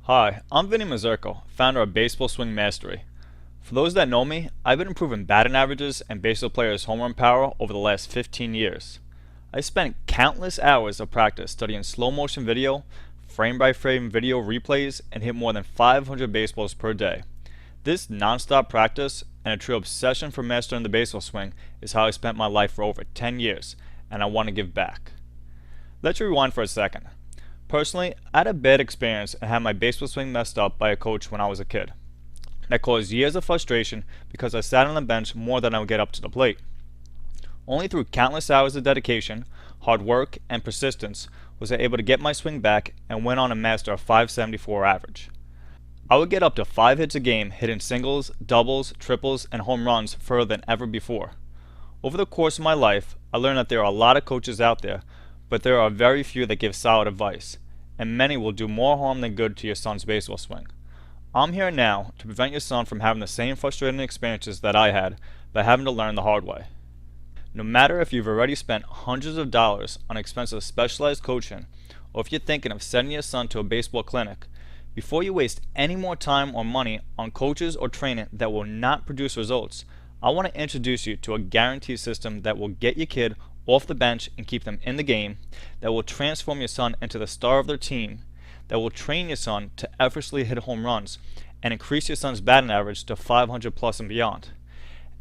Hi, I'm Vinny Mazurko, founder of Baseball Swing Mastery. For those that know me, I've been improving batting averages and baseball players' home run power over the last 15 years. I spent countless hours of practice studying slow motion video, frame by frame video replays, and hit more than 500 baseballs per day. This non-stop practice and a true obsession for mastering the baseball swing is how I spent my life for over 10 years, and I want to give back. Let's rewind for a second. Personally, I had a bad experience and had my baseball swing messed up by a coach when I was a kid. That caused years of frustration because I sat on the bench more than I would get up to the plate. Only through countless hours of dedication, hard work, and persistence was I able to get my swing back and went on to master a 574 average. I would get up to 5 hits a game, hitting singles, doubles, triples, and home runs further than ever before. Over the course of my life, I learned that there are a lot of coaches out there, but there are very few that give solid advice, and many will do more harm than good to your son's baseball swing. I'm here now to prevent your son from having the same frustrating experiences that I had by having to learn the hard way. No matter if you've already spent hundreds of dollars on expensive specialized coaching, or if you're thinking of sending your son to a baseball clinic, before you waste any more time or money on coaches or training that will not produce results, I want to introduce you to a guarantee system that will get your kid off the bench and keep them in the game, that will transform your son into the star of their team, that will train your son to effortlessly hit home runs and increase your son's batting average to 500 plus and beyond,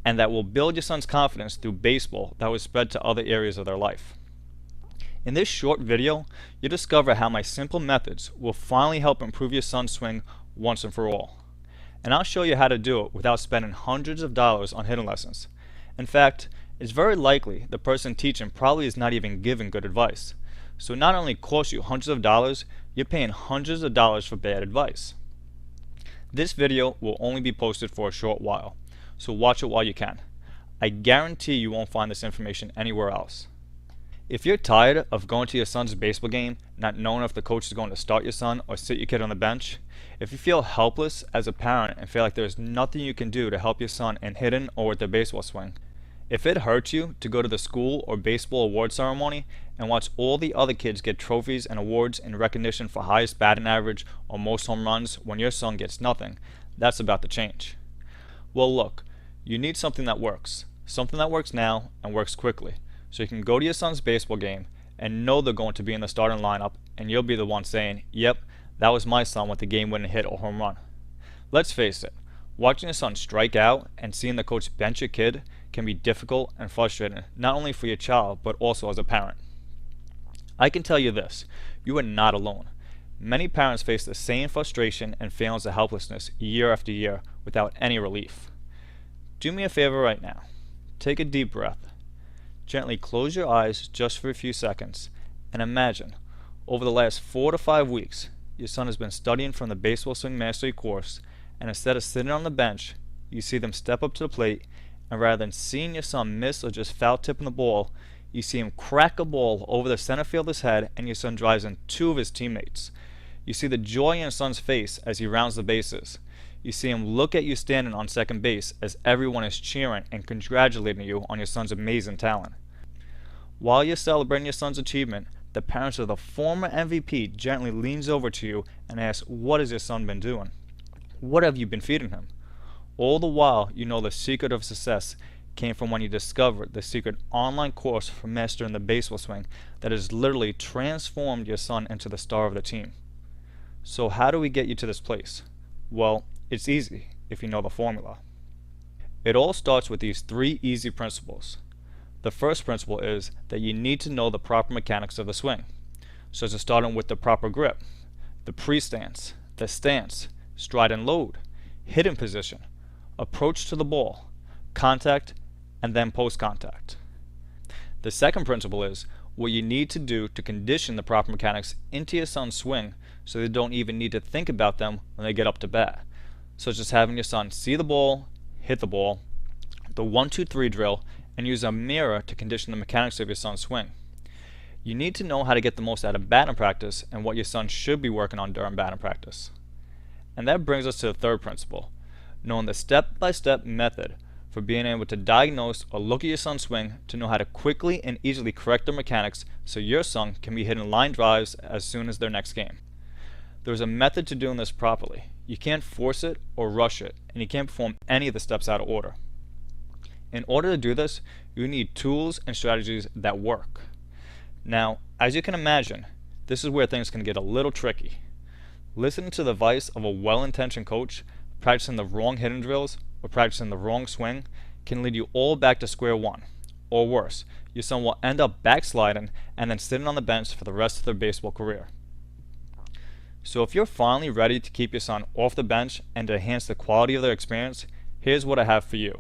and that will build your son's confidence through baseball that will spread to other areas of their life. In this short video, you'll discover how my simple methods will finally help improve your son's swing once and for all. And I'll show you how to do it without spending hundreds of dollars on hitting lessons. In fact, it's very likely the person teaching probably is not even giving good advice. So it not only costs you hundreds of dollars, you're paying hundreds of dollars for bad advice. This video will only be posted for a short while, so watch it while you can. I guarantee you won't find this information anywhere else. If you're tired of going to your son's baseball game, not knowing if the coach is going to start your son or sit your kid on the bench, if you feel helpless as a parent and feel like there's nothing you can do to help your son in hitting or with their baseball swing, if it hurts you to go to the school or baseball award ceremony and watch all the other kids get trophies and awards in recognition for highest batting average or most home runs when your son gets nothing, that's about to change. Well, look, you need something that works now and works quickly, so you can go to your son's baseball game and know they're going to be in the starting lineup, and you'll be the one saying, yep, that was my son with the game-winning hit or home run. Let's face it, watching your son strike out and seeing the coach bench your kid can be difficult and frustrating, not only for your child, but also as a parent. I can tell you this, you are not alone. Many parents face the same frustration and feelings of helplessness year after year without any relief. Do me a favor right now. Take a deep breath. Gently close your eyes just for a few seconds and imagine, over the last 4 to 5 weeks, your son has been studying from the Baseball Swing Mastery course, and instead of sitting on the bench, you see them step up to the plate, and rather than seeing your son miss or just foul tipping the ball, you see him crack a ball over the center fielder's head and your son drives in 2 of his teammates. You see the joy in your son's face as he rounds the bases. You see him look at you standing on second base as everyone is cheering and congratulating you on your son's amazing talent. While you're celebrating your son's achievement, the parents of the former MVP gently leans over to you and asks, what has your son been doing? What have you been feeding him? All the while, you know the secret of success came from when you discovered the secret online course for mastering the baseball swing that has literally transformed your son into the star of the team. So how do we get you to this place? Well, it's easy if you know the formula. It all starts with these 3 easy principles. The first principle is that you need to know the proper mechanics of the swing, such as starting with the proper grip, the pre-stance, the stance, stride and load, hitting position, approach to the ball, contact, and then post-contact. The second principle is what you need to do to condition the proper mechanics into your son's swing so they don't even need to think about them when they get up to bat, such as having your son see the ball, hit the ball, the 1-2-3 drill, and use a mirror to condition the mechanics of your son's swing. You need to know how to get the most out of batting practice and what your son should be working on during batting practice. And that brings us to the third principle, knowing the step-by-step method for being able to diagnose or look at your son's swing to know how to quickly and easily correct their mechanics so your son can be hitting line drives as soon as their next game. There's a method to doing this properly. You can't force it or rush it, and you can't perform any of the steps out of order. In order to do this, you need tools and strategies that work. Now, as you can imagine, this is where things can get a little tricky. Listening to the advice of a well-intentioned coach, practicing the wrong hidden drills, or practicing the wrong swing can lead you all back to square one. Or worse, your son will end up backsliding and then sitting on the bench for the rest of their baseball career. So if you're finally ready to keep your son off the bench and to enhance the quality of their experience, here's what I have for you.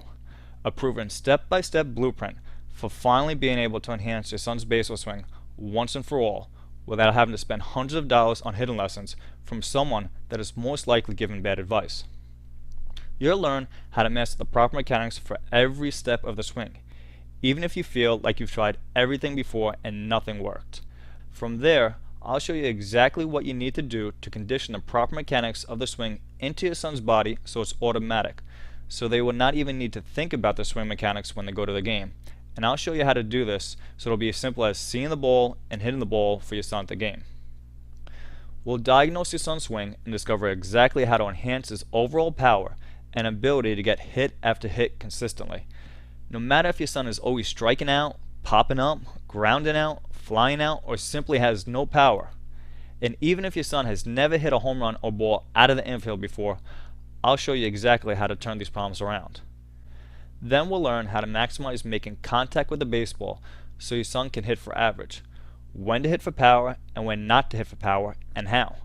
A proven step-by-step blueprint for finally being able to enhance your son's baseball swing once and for all without having to spend hundreds of dollars on hidden lessons from someone that is most likely giving bad advice. You'll learn how to master the proper mechanics for every step of the swing, even if you feel like you've tried everything before and nothing worked. From there, I'll show you exactly what you need to do to condition the proper mechanics of the swing into your son's body so it's automatic, so they will not even need to think about the swing mechanics when they go to the game. And I'll show you how to do this so it'll be as simple as seeing the ball and hitting the ball for your son at the game. We'll diagnose your son's swing and discover exactly how to enhance his overall power and ability to get hit after hit consistently. No matter if your son is always striking out, popping up, grounding out, flying out, or simply has no power. And even if your son has never hit a home run or ball out of the infield before, I'll show you exactly how to turn these problems around. Then we'll learn how to maximize making contact with the baseball so your son can hit for average, when to hit for power and when not to hit for power, and how.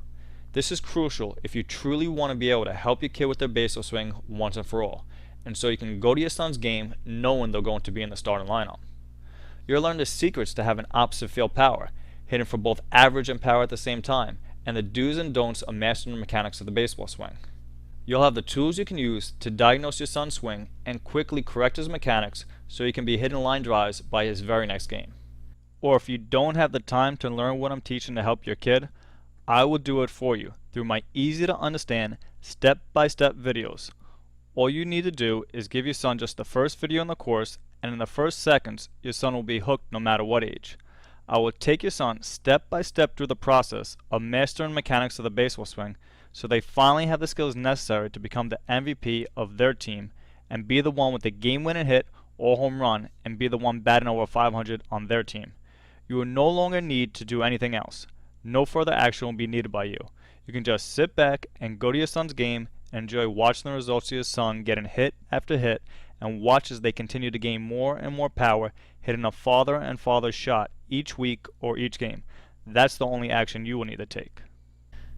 This is crucial if you truly want to be able to help your kid with their baseball swing once and for all, and so you can go to your son's game knowing they're going to be in the starting lineup. You'll learn the secrets to having opposite field power, hitting for both average and power at the same time, and the do's and don'ts of mastering the mechanics of the baseball swing. You'll have the tools you can use to diagnose your son's swing and quickly correct his mechanics so he can be hitting line drives by his very next game. Or if you don't have the time to learn what I'm teaching to help your kid, I will do it for you through my easy to understand step-by-step videos. All you need to do is give your son just the first video in the course, and in the first seconds your son will be hooked no matter what age. I will take your son step by step through the process of mastering mechanics of the baseball swing so they finally have the skills necessary to become the MVP of their team and be the one with the game-winning hit or home run and be the one batting over 500 on their team. You will no longer need to do anything else. No further action will be needed by you. You can just sit back and go to your son's game and enjoy watching the results of your son getting hit after hit and watch as they continue to gain more and more power, hitting a farther and farther shot each week or each game. That's the only action you will need to take.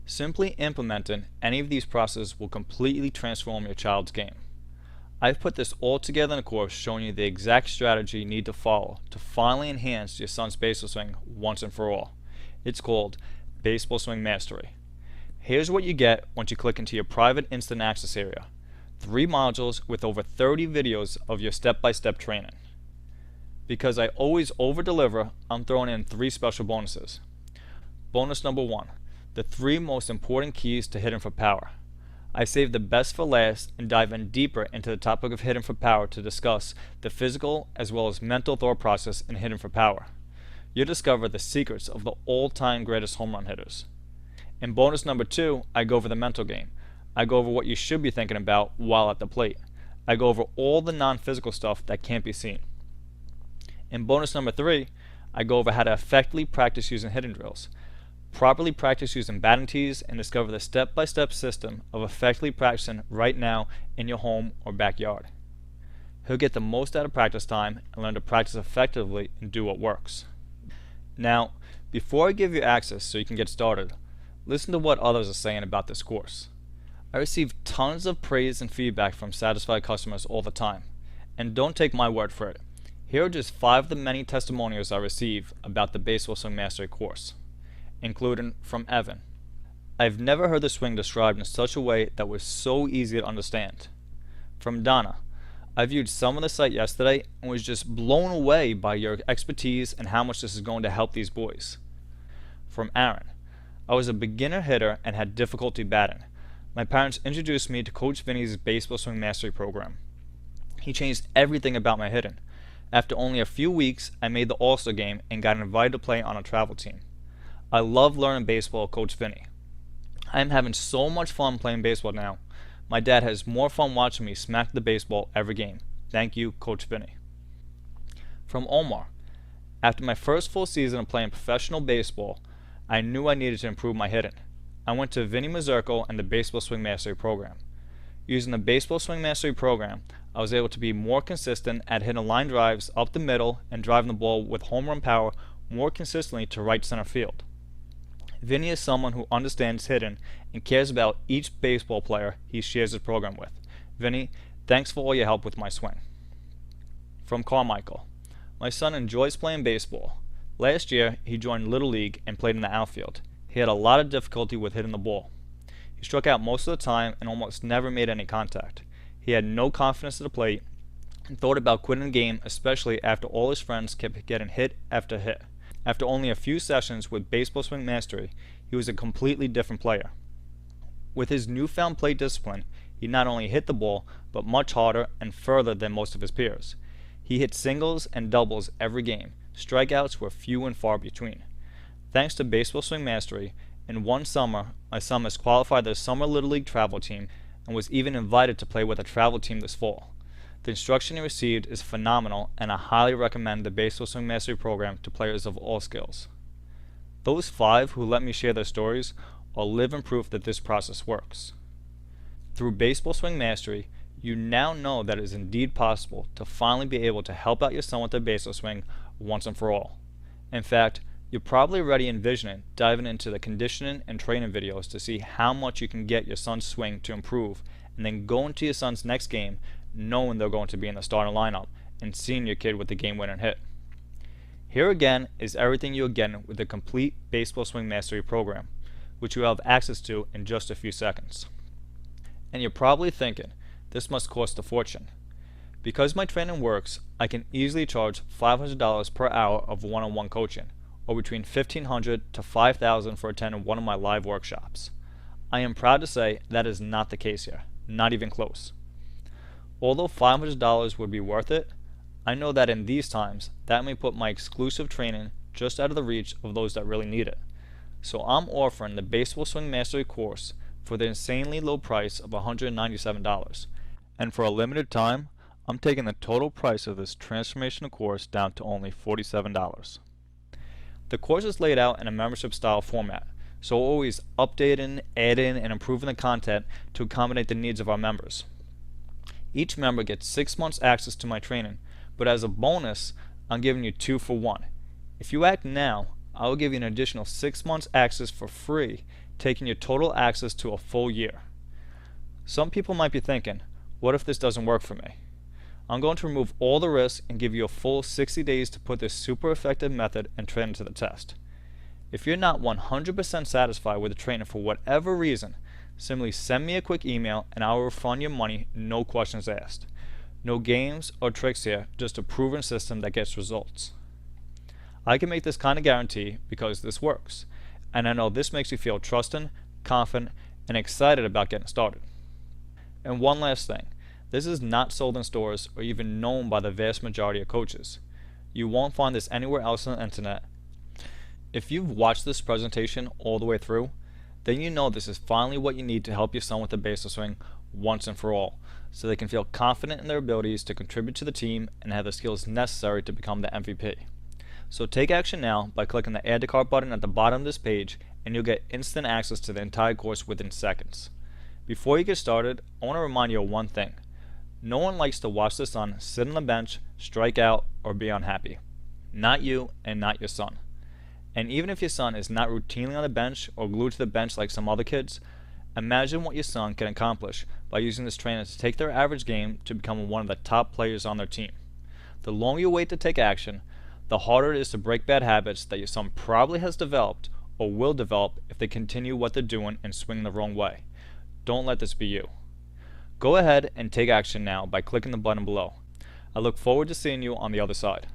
Simply implementing any of these processes will completely transform your child's game. I've put this all together in a course showing you the exact strategy you need to follow to finally enhance your son's baseball swing once and for all. It's called Baseball Swing Mastery. Here's what you get once you click into your private instant access area. 3 modules with over 30 videos of your step-by-step training. Because I always over-deliver, I'm throwing in 3 special bonuses. Bonus number 1. The 3 most important keys to hitting for power. I saved the best for last and dive in deeper into the topic of hitting for power to discuss the physical as well as mental thought process in hitting for power. You'll discover the secrets of the all-time greatest home run hitters. In bonus number 2, I go over the mental game. I go over what you should be thinking about while at the plate. I go over all the non-physical stuff that can't be seen. In bonus number 3, I go over how to effectively practice using hitting drills. Properly practice using batting tees and discover the step-by-step system of effectively practicing right now in your home or backyard. He'll get the most out of practice time and learn to practice effectively and do what works. Now, before I give you access so you can get started, listen to what others are saying about this course. I receive tons of praise and feedback from satisfied customers all the time, and don't take my word for it. Here are just 5 of the many testimonials I receive about the Baseball Swing Mastery course, including from Evan. I've never heard the swing described in such a way that was so easy to understand. From Donna, I viewed some of the site yesterday and was just blown away by your expertise and how much this is going to help these boys. From Aaron, I was a beginner hitter and had difficulty batting. My parents introduced me to Coach Vinny's Baseball Swing Mastery program. He changed everything about my hitting. After only a few weeks, I made the All-Star game and got invited to play on a travel team. I love learning baseball with Coach Vinny. I am having so much fun playing baseball now. My dad has more fun watching me smack the baseball every game. Thank you, Coach Vinny. From Omar. After my first full season of playing professional baseball, I knew I needed to improve my hitting. I went to Vinny Mazurko and the Baseball Swing Mastery program. Using the Baseball Swing Mastery program, I was able to be more consistent at hitting line drives up the middle and driving the ball with home run power more consistently to right center field. Vinny is someone who understands hitting and cares about each baseball player he shares his program with. Vinny, thanks for all your help with my swing. From Carmichael. My son enjoys playing baseball. Last year, he joined Little League and played in the outfield. He had a lot of difficulty with hitting the ball. He struck out most of the time and almost never made any contact. He had no confidence at the plate and thought about quitting the game, especially after all his friends kept getting hit after hit. After only a few sessions with Baseball Swing Mastery, he was a completely different player. With his newfound plate discipline, he not only hit the ball, but much harder and further than most of his peers. He hit singles and doubles every game. Strikeouts were few and far between. Thanks to Baseball Swing Mastery, in one summer, my son has qualified the Summer Little League travel team and was even invited to play with a travel team this fall. The instruction he received is phenomenal, and I highly recommend the Baseball Swing Mastery program to players of all skills. Those 5 who let me share their stories are living proof that this process works. Through Baseball Swing Mastery, you now know that it is indeed possible to finally be able to help out your son with their baseball swing once and for all. In fact, you're probably already envisioning diving into the conditioning and training videos to see how much you can get your son's swing to improve, and then go into your son's next game knowing they're going to be in the starting lineup and seeing your kid with the game-winning hit. Here again is everything you're getting with the complete Baseball Swing Mastery program, which you have access to in just a few seconds. And you're probably thinking, this must cost a fortune. Because my training works, I can easily charge $500 per hour of one-on-one coaching, or between $1,500 to $5,000 for attending one of my live workshops. I am proud to say that is not the case here, not even close. Although $500 would be worth it, I know that in these times, that may put my exclusive training just out of the reach of those that really need it. So I'm offering the Baseball Swing Mastery course for the insanely low price of $197. And for a limited time, I'm taking the total price of this transformational course down to only $47. The course is laid out in a membership style format, so we're always updating, adding, and improving the content to accommodate the needs of our members. Each member gets 6 months access to my training, but as a bonus, I'm giving you 2 for 1. If you act now, I will give you an additional 6 months access for free, taking your total access to a full year. Some people might be thinking, what if this doesn't work for me? I'm going to remove all the risks and give you a full 60 days to put this super effective method and training to the test. If you're not 100% satisfied with the training for whatever reason, simply send me a quick email and I will refund your money, no questions asked. No games or tricks here, just a proven system that gets results. I can make this kind of guarantee because this works, and I know this makes you feel trusting, confident, and excited about getting started. And one last thing, this is not sold in stores or even known by the vast majority of coaches. You won't find this anywhere else on the internet. If you've watched this presentation all the way through, then you know this is finally what you need to help your son with the baseball swing once and for all, so they can feel confident in their abilities to contribute to the team and have the skills necessary to become the MVP. So take action now by clicking the Add to Cart button at the bottom of this page, and you'll get instant access to the entire course within seconds. Before you get started, I want to remind you of one thing. No one likes to watch their son sit on the bench, strike out, or be unhappy. Not you and not your son. And even if your son is not routinely on the bench or glued to the bench like some other kids, imagine what your son can accomplish by using this training to take their average game to become one of the top players on their team. The longer you wait to take action, the harder it is to break bad habits that your son probably has developed or will develop if they continue what they're doing and swing the wrong way. Don't let this be you. Go ahead and take action now by clicking the button below. I look forward to seeing you on the other side.